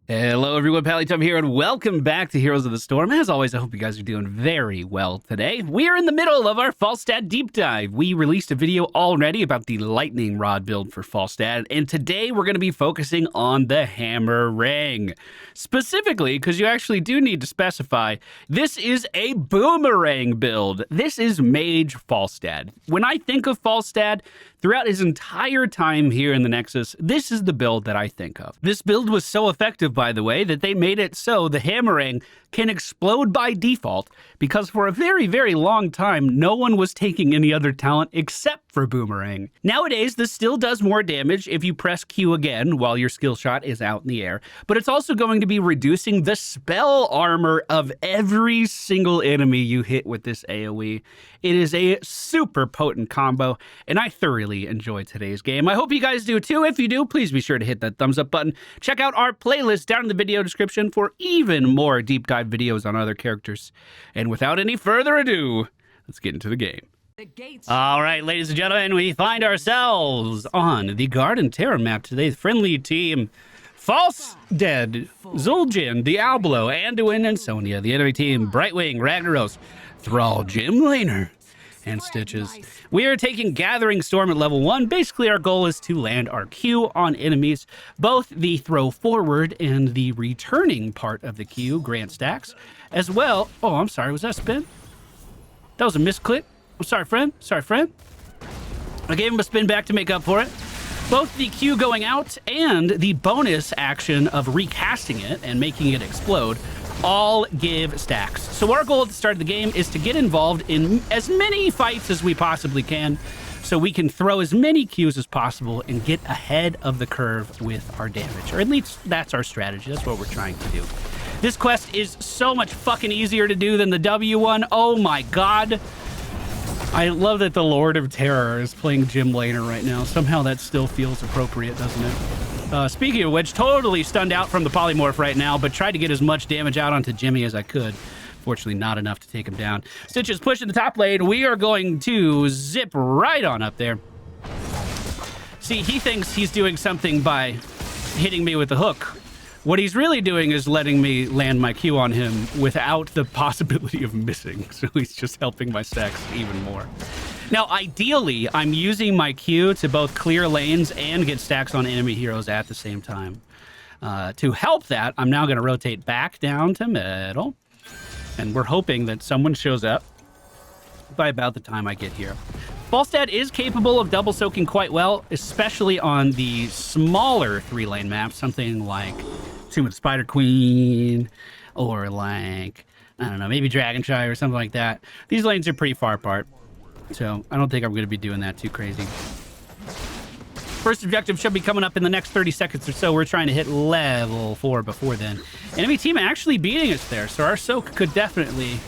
Hello everyone, PallyTime here, and welcome back to Heroes of the Storm. As always, I hope you guys are doing very well today. We are in the middle of our Falstad deep dive. We released a video already about the lightning rod build for Falstad, and today we're going to be focusing on the BOOMerang. Specifically, because you actually do need to specify, this is a BOOMerang build. This is Mage Falstad. When I think of Falstad, throughout his entire time here in the Nexus, this is the build that I think of. This build was so effective, by the way, that they made it so the BOOMerang can explode by default, because for a very, very long time, no one was taking any other talent except for BOOMerang. Nowadays, this still does more damage if you press Q again while your skill shot is out in the air, but it's also going to be reducing the spell armor of every single enemy you hit with this AOE. It is a super potent combo, and I thoroughly enjoyed today's game. I hope you guys do too. If you do, please be sure to hit that thumbs up button. Check out our playlist down in the video description for even more deep dive videos on other characters. And without any further ado, let's get into the game. All right, ladies and gentlemen, we find ourselves on the Garden Terror map today. Friendly team Falstad, Zul'jin, Diablo, Anduin, and Sonya. The enemy team Brightwing, Ragnaros, Thrall, Gym Laner, and Stitches. We are taking Gathering Storm at level 1. Basically, our goal is to land our Q on enemies. Both the throw forward and the returning part of the Q grant stacks, as well. Oh, I'm sorry, was that a spin? That was a misclick. I'm sorry, friend. Sorry, friend. I gave him a spin back to make up for it. Both the Q going out and the bonus action of recasting it and making it explode all give stacks. So our goal at the start of the game is to get involved in as many fights as we possibly can so we can throw as many Qs as possible and get ahead of the curve with our damage. Or at least that's our strategy. That's what we're trying to do. This quest is so much fucking easier to do than the W one. Oh my god. I love that the Lord of Terror is playing Gym Laner right now. Somehow that still feels appropriate, doesn't it? Speaking of which, totally stunned out from the polymorph right now, but tried to get as much damage out onto Jimmy as I could. Fortunately, not enough to take him down. Stitch is pushing the top lane. We are going to zip right on up there. See, he thinks he's doing something by hitting me with the hook. What he's really doing is letting me land my Q on him without the possibility of missing. So he's just helping my stacks even more. Now, ideally, I'm using my Q to both clear lanes and get stacks on enemy heroes at the same time. To help that, I'm now going to rotate back down to middle. And we're hoping that someone shows up by about the time I get here. Falstad is capable of double soaking quite well, especially on the smaller 3-lane maps, something like Tomb of the Spider Queen, or like, I don't know, maybe Dragonshy or something like that. These lanes are pretty far apart, so I don't think I'm going to be doing that too crazy. First objective should be coming up in the next 30 seconds or so. We're trying to hit level 4 before then. Enemy team actually beating us there, so our soak could definitely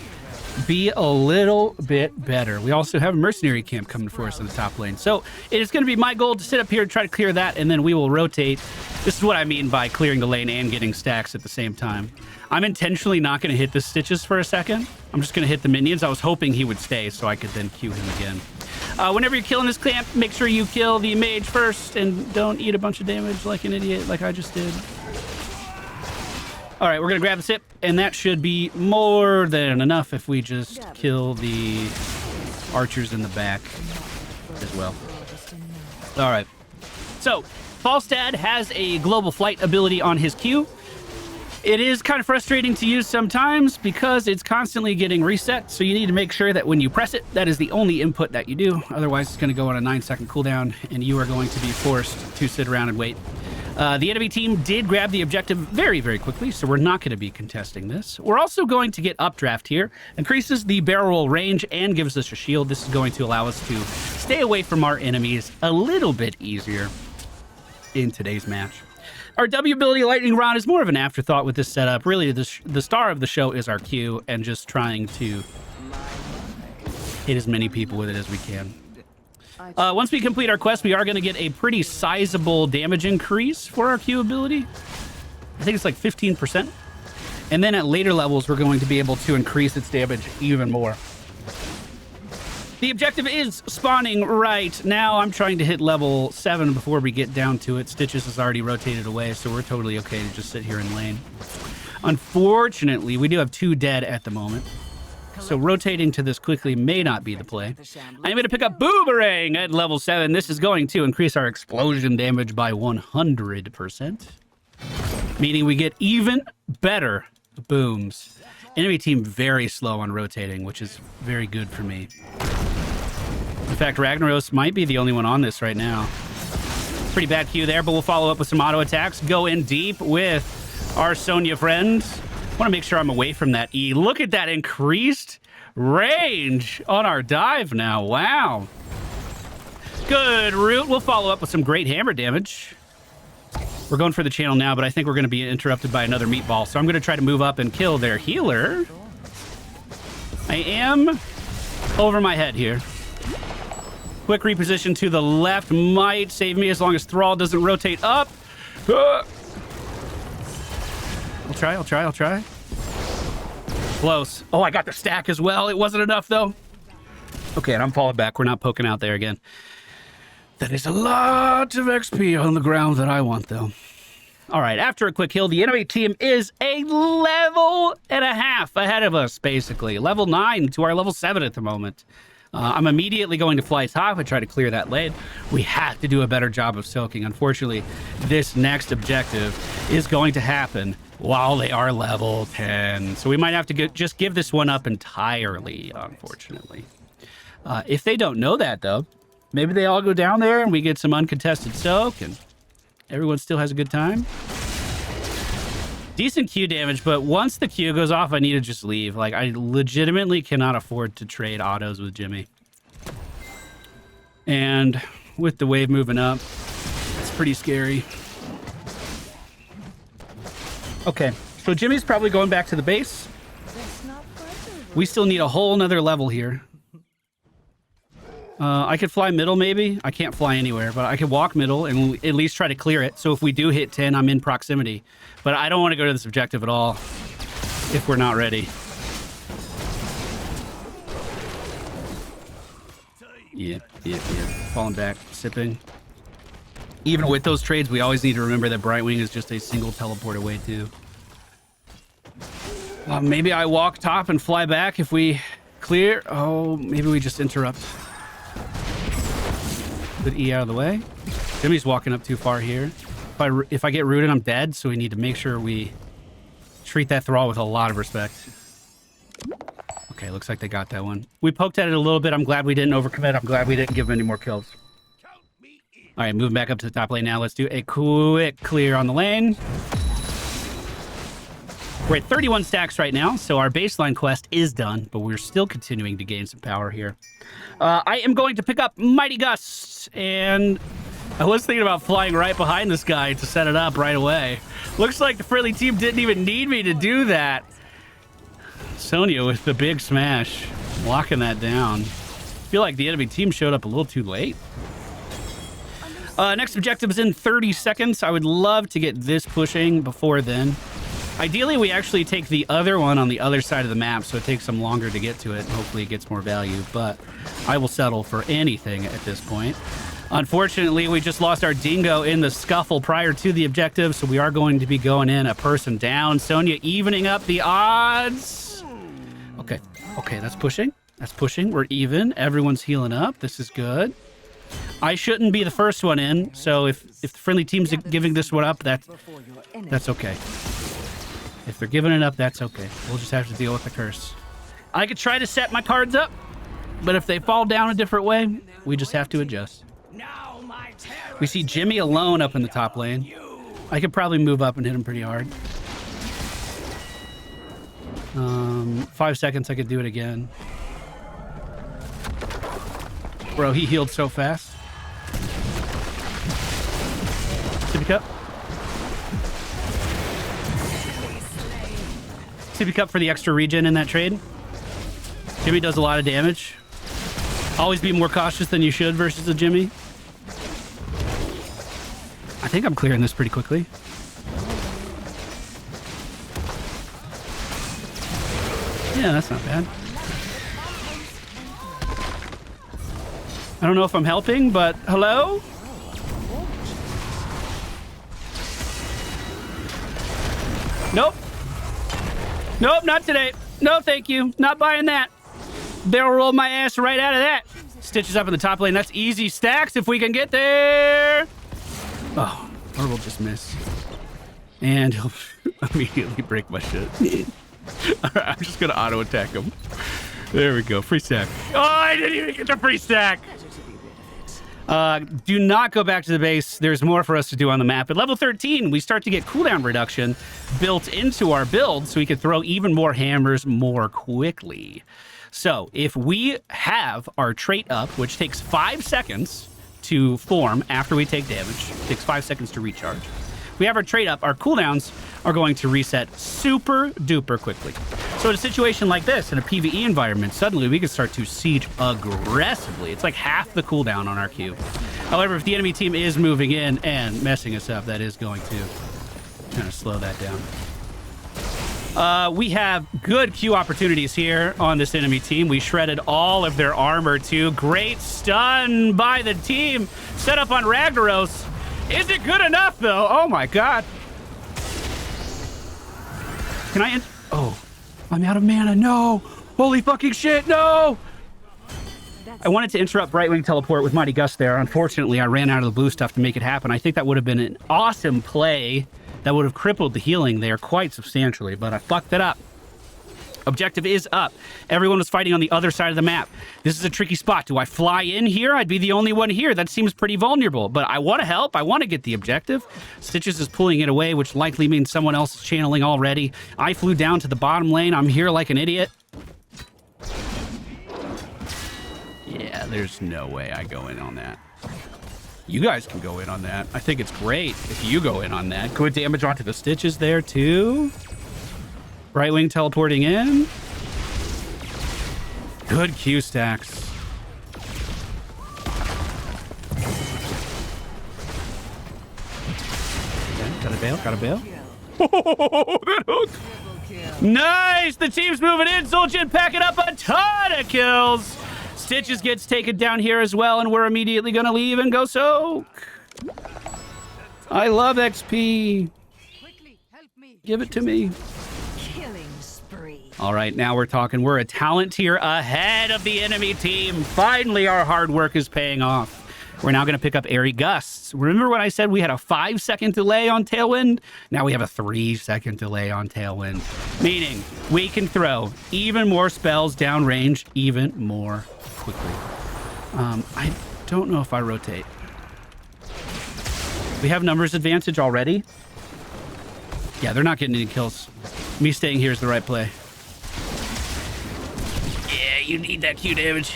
be a little bit better. We also have a mercenary camp coming for us in the top lane. So it is going to be my goal to sit up here and try to clear that, and then we will rotate. This is what I mean by clearing the lane and getting stacks at the same time. I'm intentionally not going to hit the Stitches for a second. I'm just going to hit the minions. I was hoping he would stay so I could then Q him again. Whenever you're killing this camp, make sure you kill the mage first and don't eat a bunch of damage like an idiot like I just did. All right, we're going to grab the sip, and that should be more than enough if we just kill the archers in the back as well. All right. So, Falstad has a global flight ability on his Q. It is kind of frustrating to use sometimes because it's constantly getting reset, so you need to make sure that when you press it, that is the only input that you do. Otherwise, it's going to go on a 9-second cooldown, and you are going to be forced to sit around and wait. The enemy team did grab the objective very, very quickly, so we're not going to be contesting this. We're also going to get updraft here. Increases the barrel roll range and gives us a shield. This is going to allow us to stay away from our enemies a little bit easier in today's match. Our W ability, Lightning Rod, is more of an afterthought with this setup. Really, the star of the show is our Q and just trying to hit as many people with it as we can. Once we complete our quest, we are going to get a pretty sizable damage increase for our Q ability. I think it's like 15%. And then at later levels, we're going to be able to increase its damage even more. The objective is spawning right now. I'm trying to hit level 7 before we get down to it. Stitches has already rotated away, so we're totally okay to just sit here in lane. Unfortunately, we do have 2 dead at the moment. So rotating to this quickly may not be the play. I'm going to pick up BOOMerang at level 7. This is going to increase our explosion damage by 100%. Meaning we get even better booms. Enemy team very slow on rotating, which is very good for me. In fact, Ragnaros might be the only one on this right now. Pretty bad Q there, but we'll follow up with some auto attacks. Go in deep with our Sonya friend. Want to make sure I'm away from that E. Look at that increased range on our dive now. Wow. Good route. We'll follow up with some great hammer damage. We're going for the channel now, but I think we're going to be interrupted by another meatball. So I'm going to try to move up and kill their healer. I am over my head here. Quick reposition to the left might save me as long as Thrall doesn't rotate up. I'll try. Close. Oh, I got the stack as well. It wasn't enough, though. Okay, and I'm falling back. We're not poking out there again. That is a lot of XP on the ground that I want, though. All right, after a quick heal, the enemy team is a level and a half ahead of us, basically. Level 9 to our level 7 at the moment. I'm immediately going to fly top and try to clear that lane. We have to do a better job of soaking. Unfortunately, this next objective is going to happen while they are level 10. So we might have to just give this one up entirely, unfortunately. If they don't know that, though, maybe they all go down there and we get some uncontested soak and everyone still has a good time. Decent Q damage, but once the Q goes off, I need to just leave. Like, I legitimately cannot afford to trade autos with Jimmy. And with the wave moving up, it's pretty scary. Okay, so Jimmy's probably going back to the base. We still need a whole nother level here. I could fly middle, maybe. I can't fly anywhere, but I could walk middle and at least try to clear it. So if we do hit 10, I'm in proximity. But I don't want to go to this objective at all if we're not ready. Yep. Falling back, sipping. Even with those trades, we always need to remember that Brightwing is just a single teleport away, too. Maybe I walk top and fly back if we clear. Oh, maybe we just interrupt. Good E out of the way. Jimmy's walking up too far here. If I get rooted, I'm dead, so we need to make sure we treat that Thrall with a lot of respect. Okay, looks like they got that one. We poked at it a little bit. I'm glad we didn't overcommit. I'm glad we didn't give them any more kills. All right, moving back up to the top lane now. Let's do a quick clear on the lane. We're at 31 stacks right now, so our baseline quest is done, but we're still continuing to gain some power here. I am going to pick up Mighty Gusts, and I was thinking about flying right behind this guy to set it up right away. Looks like the friendly team didn't even need me to do that. Sonya with the big smash, locking that down. I feel like the enemy team showed up a little too late. Next objective is in 30 seconds. I would love to get this pushing before then. Ideally, we actually take the other one on the other side of the map, so it takes them longer to get to it, and hopefully it gets more value, but I will settle for anything at this point. Unfortunately, we just lost our dingo in the scuffle prior to the objective, so we are going to be going in a person down. Sonya evening up the odds. Okay, that's pushing. That's pushing. We're even. Everyone's healing up. This is good. I shouldn't be the first one in, so if the friendly team's giving this one up, that's okay. If they're giving it up, that's okay. We'll just have to deal with the curse. I could try to set my cards up, but if they fall down a different way, we just have to adjust. We see Jimmy alone up in the top lane. I could probably move up and hit him pretty hard. 5 seconds, I could do it again. Bro, he healed so fast. Sippy cup. Sippy cup for the extra regen in that trade. Jimmy does a lot of damage. Always be more cautious than you should versus a Jimmy. I think I'm clearing this pretty quickly. Yeah, that's not bad. I don't know if I'm helping, but hello? Nope. Nope, not today. No, thank you. Not buying that. Barrel roll my ass right out of that. Stitches up in the top lane. That's easy stacks if we can get there. Oh, or we'll just miss. And he'll immediately break my shit. All right, I'm just going to auto attack him. There we go. Free stack. Oh, I didn't even get the free stack. Do not go back to the base. There's more for us to do on the map. At level 13, we start to get cooldown reduction built into our build so we can throw even more hammers more quickly. So if we have our trait up, which takes 5 seconds to form after we take damage, takes 5 seconds to recharge. If we have our trait up, our cooldowns are going to reset super duper quickly. So in a situation like this, in a PvE environment, suddenly we can start to siege aggressively. It's like half the cooldown on our Q. However, if the enemy team is moving in and messing us up, that is going to kind of slow that down. We have good Q opportunities here on this enemy team. We shredded all of their armor too. Great stun by the team. Set up on Ragnaros. Is it good enough though? Oh my god. Can I oh, I'm out of mana. No. Holy fucking shit. No. I wanted to interrupt Brightwing Teleport with Mighty Gust there. Unfortunately, I ran out of the blue stuff to make it happen. I think that would have been an awesome play. That would have crippled the healing there quite substantially, but I fucked it up. Objective is up. Everyone was fighting on the other side of the map. This is a tricky spot. Do I fly in here? I'd be the only one here. That seems pretty vulnerable, but I want to help. I want to get the objective. Stitches is pulling it away, which likely means someone else is channeling already. I flew down to the bottom lane. I'm here like an idiot. Yeah, there's no way I go in on that. You guys can go in on that. I think it's great if you go in on that. Good damage onto the Stitches there, too. Brightwing teleporting in. Good Q stacks. Okay, got a bail, got a bail. Oh, that hook. Nice! The team's moving in. Zul'jin packing up a ton of kills. Stitches gets taken down here as well, and we're immediately going to leave and go soak. I love XP. Quickly, help me. Give it to me. Killing spree. All right, now we're talking. We're a talent tier ahead of the enemy team. Finally, our hard work is paying off. We're now going to pick up Airy Gusts. Remember when I said we had a 5-second delay on Tailwind? Now we have a 3-second delay on Tailwind, meaning we can throw even more spells downrange even more quickly. I don't know if I rotate. We have numbers advantage already. Yeah, they're not getting any kills. Me staying here is the right play. Yeah, you need that Q damage.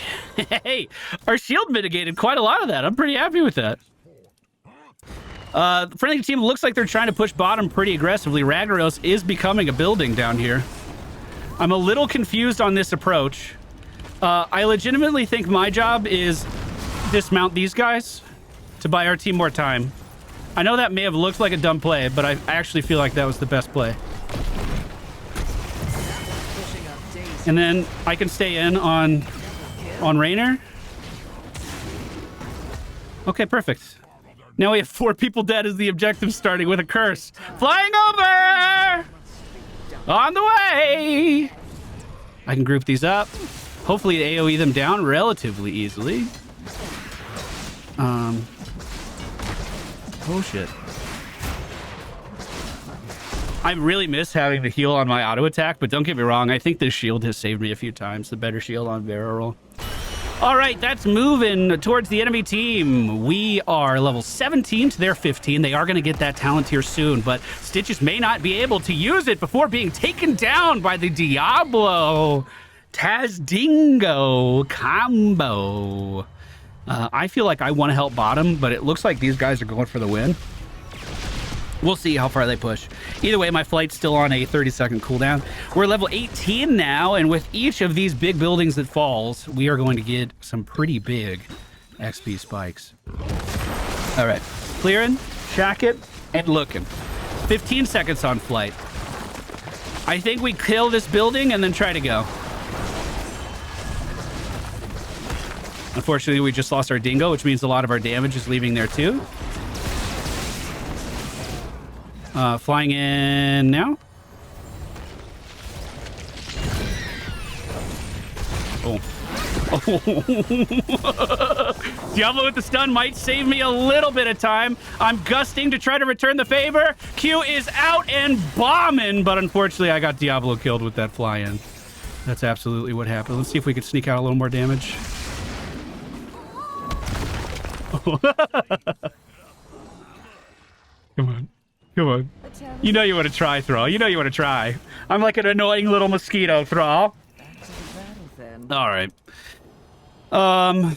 Hey, our shield mitigated quite a lot of that. I'm pretty happy with that. The friendly team looks like they're trying to push bottom pretty aggressively. Ragnaros is becoming a building down here. I'm a little confused on this approach. I legitimately think my job is dismount these guys to buy our team more time. I know that may have looked like a dumb play, but I actually feel like that was the best play. And then I can stay in on Raynor. Okay, perfect. Now we have 4 people dead as the objective, starting with a curse. Flying over! On the way! I can group these up. Hopefully AoE them down relatively easily. Oh shit. I really miss having the heal on my auto attack, but don't get me wrong, I think this shield has saved me a few times. The better shield on barrel roll. All right, that's moving towards the enemy team. We are level 17 to their 15. They are going to get that talent here soon, but Stitches may not be able to use it before being taken down by the Diablo Tazdingo combo. I feel like I want to help bottom, but it looks like these guys are going for the win. We'll see how far they push. Either way, my flight's still on a 30-second cooldown. We're level 18 now, and with each of these big buildings that falls, we are going to get some pretty big XP spikes. All right, clearing, shack it, and looking. 15 seconds on flight. I think we kill this building and then try to go. Unfortunately, we just lost our dingo, which means a lot of our damage is leaving there too. Flying in now. Oh. Diablo with the stun might save me a little bit of time. I'm gusting to try to return the favor. Q is out and bombing, but unfortunately I got Diablo killed with that fly in. That's absolutely what happened. Let's see if we can sneak out a little more damage. Come on. Come on. You know you want to try, Thrall. You know you want to try. I'm like an annoying little mosquito, Thrall. All right. I'm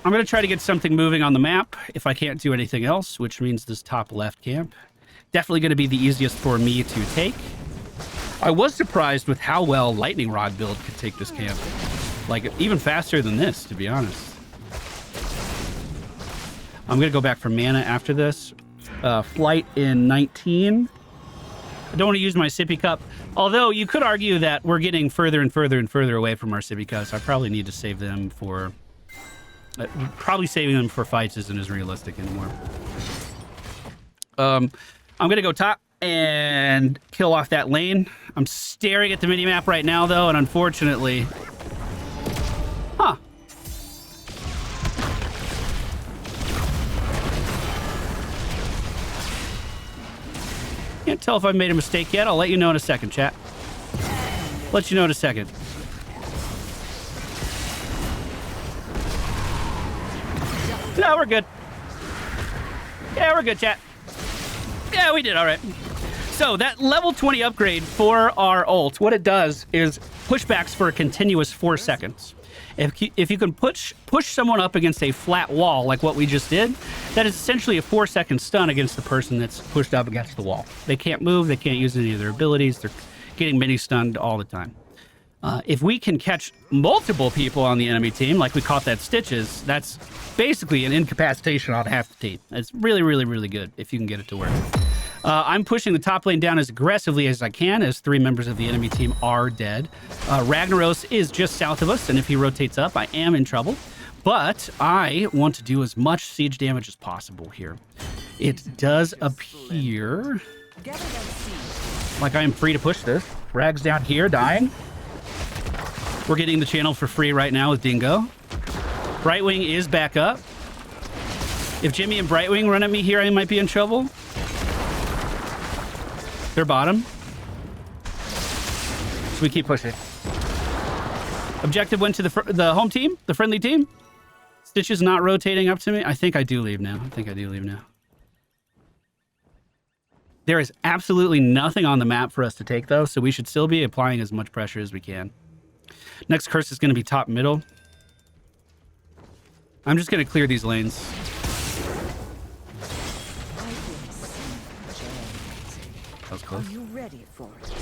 going to try to get something moving on the map if I can't do anything else, which means this top left camp. Definitely going to be the easiest for me to take. I was surprised with how well Lightning Rod build could take this camp. Like, even faster than this, to be honest. I'm going to go back for mana after this. Flight in 19. I don't want to use my sippy cup. Although, you could argue that we're getting further and further and further away from our sippy cups. I probably need to save them for... probably saving them for fights isn't as realistic anymore. I'm going to go top and kill off that lane. I'm staring at the mini-map right now, though, and unfortunately... Huh. Can't tell if I've made a mistake yet. I'll let you know in a second, chat. Let you know in a second. No, we're good. Yeah, we're good, chat. Yeah, we did all right. So that level 20 upgrade for our ult, what it does is pushbacks for a continuous 4 seconds. If you can push someone up against a flat wall like what we just did, that is essentially a 4-second stun against the person that's pushed up against the wall. They can't move, they can't use any of their abilities, they're getting mini stunned all the time. If we can catch multiple people on the enemy team, like we caught that Stitches, that's basically an incapacitation on half the team. It's really, really, really good if you can get it to work. I'm pushing the top lane down as aggressively as I can, as 3 members of the enemy team are dead. Ragnaros is just south of us, and if he rotates up, I am in trouble. But I want to do as much siege damage as possible here. It does appear like I am free to push this. Rag's down here, dying. We're getting the channel for free right now with Dingo. Brightwing is back up. If Jimmy and Brightwing run at me here, I might be in trouble. They're bottom. So we keep pushing. Objective went to the home team, the friendly team. Stitch is not rotating up to me. I think I do leave now. There is absolutely nothing on the map for us to take, though, so we should still be applying as much pressure as we can. Next curse is going to be top middle. I'm just going to clear these lanes. That was close. Are you ready for it?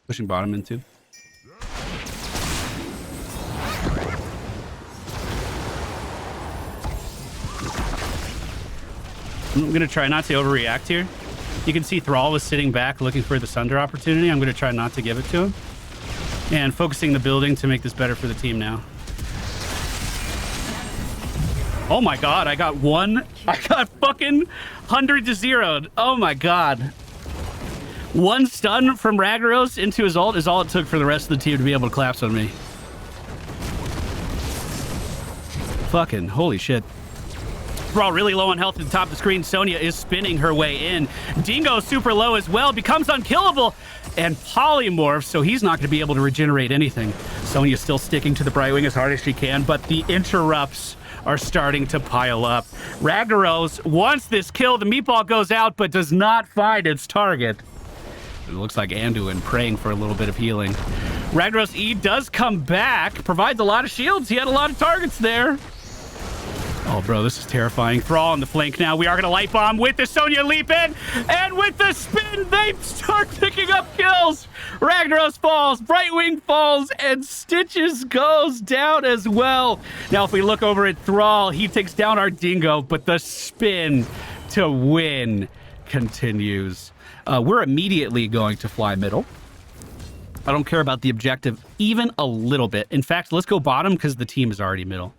Pushing bottom in too. I'm going to try not to overreact here. You can see Thrall was sitting back looking for the Sunder opportunity. I'm going to try not to give it to him. And focusing the building to make this better for the team now. Oh my god, I got fucking 100 to 0'd. Oh my god. One stun from Ragnaros into his ult is all it took for the rest of the team to be able to collapse on me. Fucking holy shit. Thrall really low on health at the top of the screen. Sonya is spinning her way in. Dingo super low as well, becomes unkillable and polymorphs, so he's not going to be able to regenerate anything. Sonya's still sticking to the Brightwing as hard as she can, but the interrupts are starting to pile up. Ragnaros wants this kill. The meatball goes out, but does not find its target. It looks like Anduin praying for a little bit of healing. Ragnaros E does come back, provides a lot of shields. He had a lot of targets there. Oh, bro, this is terrifying. Thrall on the flank now. We are going to light bomb with the Sonya leap in. And with the spin, they start picking up kills. Ragnaros falls, Brightwing falls, and Stitches goes down as well. Now, if we look over at Thrall, he takes down our Dingo, but the spin to win continues. We're immediately going to fly middle. I don't care about the objective even a little bit. In fact, let's go bottom because the team is already middle.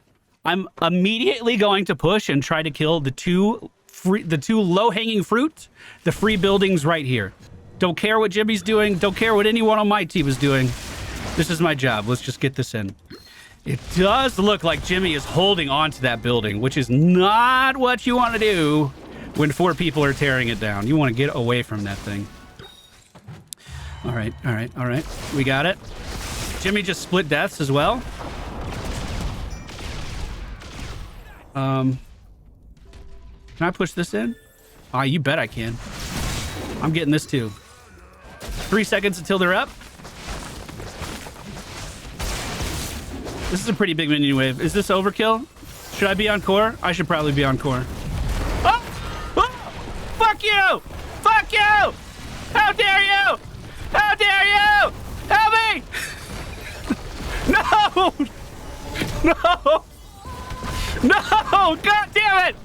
I'm immediately going to push and try to kill the two low-hanging fruit, the free buildings right here. Don't care what Jimmy's doing. Don't care what anyone on my team is doing. This is my job. Let's just get this in. It does look like Jimmy is holding on to that building, which is not what you want to do when 4 people are tearing it down. You want to get away from that thing. All right, all right, all right. We got it. Jimmy just split deaths as well. Can I push this in? Ah, you bet I can. I'm getting this too. 3 seconds until they're up. This is a pretty big minion wave. Is this overkill? Should I be on core? I should probably be on core. Oh! Oh! Fuck you! Fuck you! How dare you! How dare you! Help me! No! No! No! God damn it!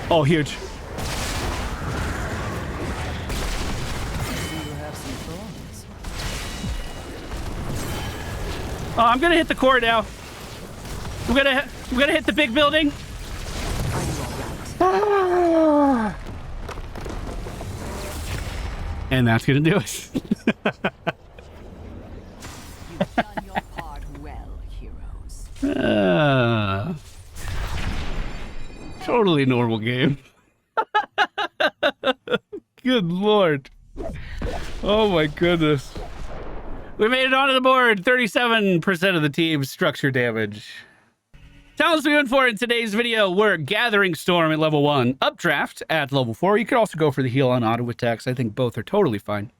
Oh, huge. Oh, I'm gonna hit the core now. I'm gonna hit the big building. And that's gonna do it. You've done your part well, heroes. Totally normal game. Good lord. Oh my goodness. We made it onto the board. 37% of the team's structure damage. Talents we're doing for in today's video, we're Gathering Storm at level 1, Updraft at level 4. You could also go for the heal on auto attacks. I think both are totally fine.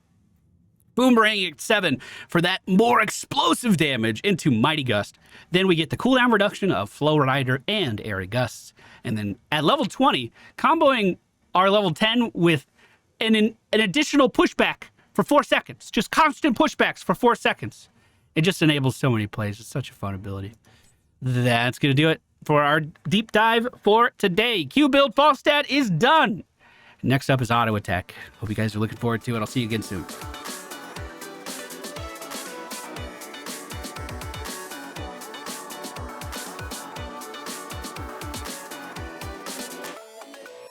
BOOMerang at 7 for that more explosive damage into Mighty Gust. Then we get the cooldown reduction of Flow Rider and Airy Gusts. And then at level 20, comboing our level 10 with an additional pushback for 4 seconds. Just constant pushbacks for 4 seconds. It just enables so many plays. It's such a fun ability. That's going to do it for our deep dive for today. Q build Falstad is done. Next up is auto attack. Hope you guys are looking forward to it. I'll see you again soon.